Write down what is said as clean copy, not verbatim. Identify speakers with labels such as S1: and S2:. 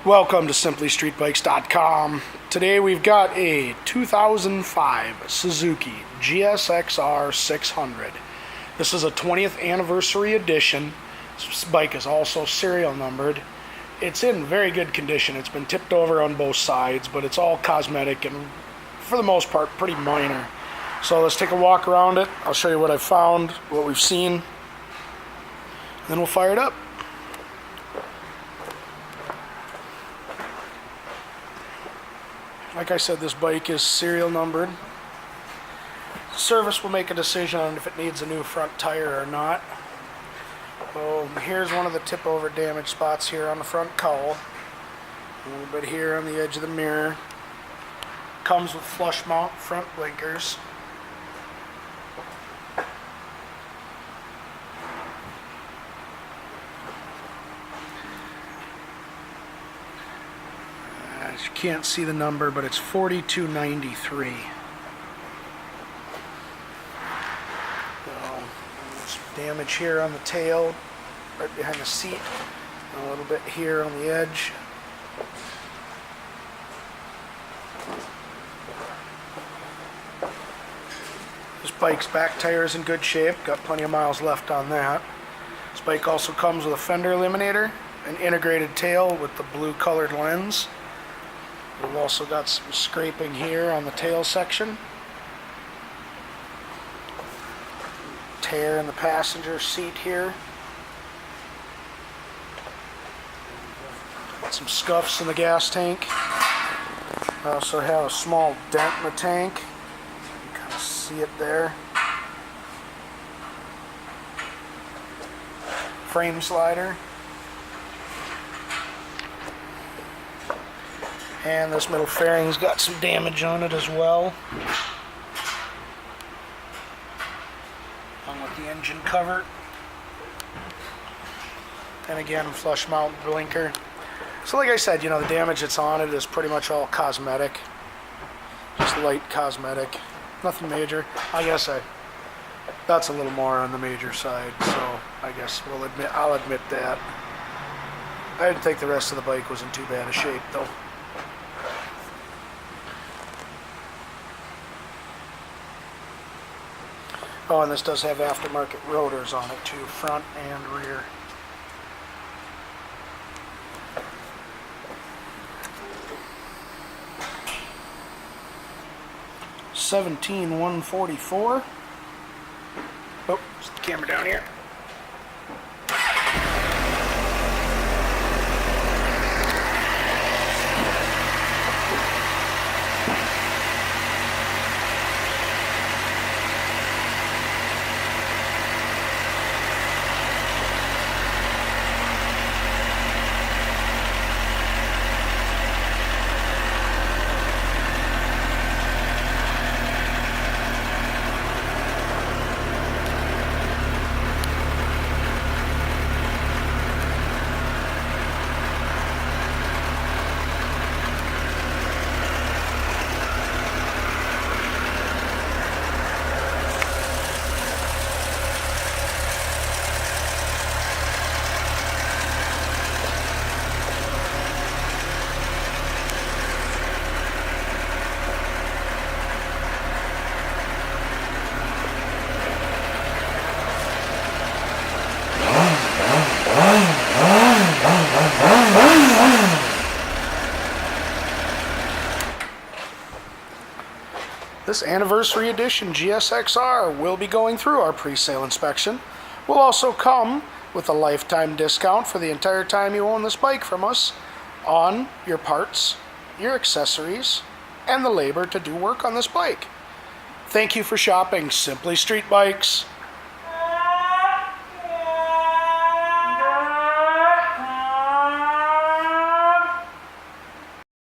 S1: Welcome to SimplyStreetBikes.com. Today we've got a 2005 Suzuki GSX-R600. This is a 20th anniversary edition. This bike is also serial numbered. It's in very good condition. It's been tipped over on both sides, but it's all cosmetic and for the most part pretty minor. So let's take a walk around it. I'll show you what I've found, what we've seen, and then we'll fire it up. Like I said, this bike is serial numbered. Service will make a decision on if it needs a new front tire or not. So here's one of the tip over damage spots here on the front cowl. A little bit here on the edge of the mirror. Comes with flush mount front blinkers. You can't see the number, but it's 4293. So, there's damage here on the tail, right behind the seat, and a little bit here on the edge. This bike's back tire is in good shape, got plenty of miles left on that. This bike also comes with a fender eliminator, an integrated tail with the blue colored lens. We've also got some scraping here on the tail section. Tear in the passenger seat here. Some scuffs in the gas tank. I also have a small dent in the tank. You can kind of see it there. Frame slider. And this middle fairing's got some damage on it as well. Along with the engine cover. And again, flush mount blinker. So like I said, the damage that's on it is pretty much all cosmetic. Just light cosmetic. Nothing major. I guess that's a little more on the major side, so I guess I'll admit that. I didn't think the rest of the bike was in too bad a shape though. Oh, and this does have aftermarket rotors on it too, front and rear. $17,144. Oh, just the camera down here. This anniversary edition GSX-R will be going through our pre-sale inspection. Will also come with a lifetime discount for the entire time you own this bike from us on your parts, your accessories, and the labor to do work on this bike. Thank you for shopping Simply Street Bikes.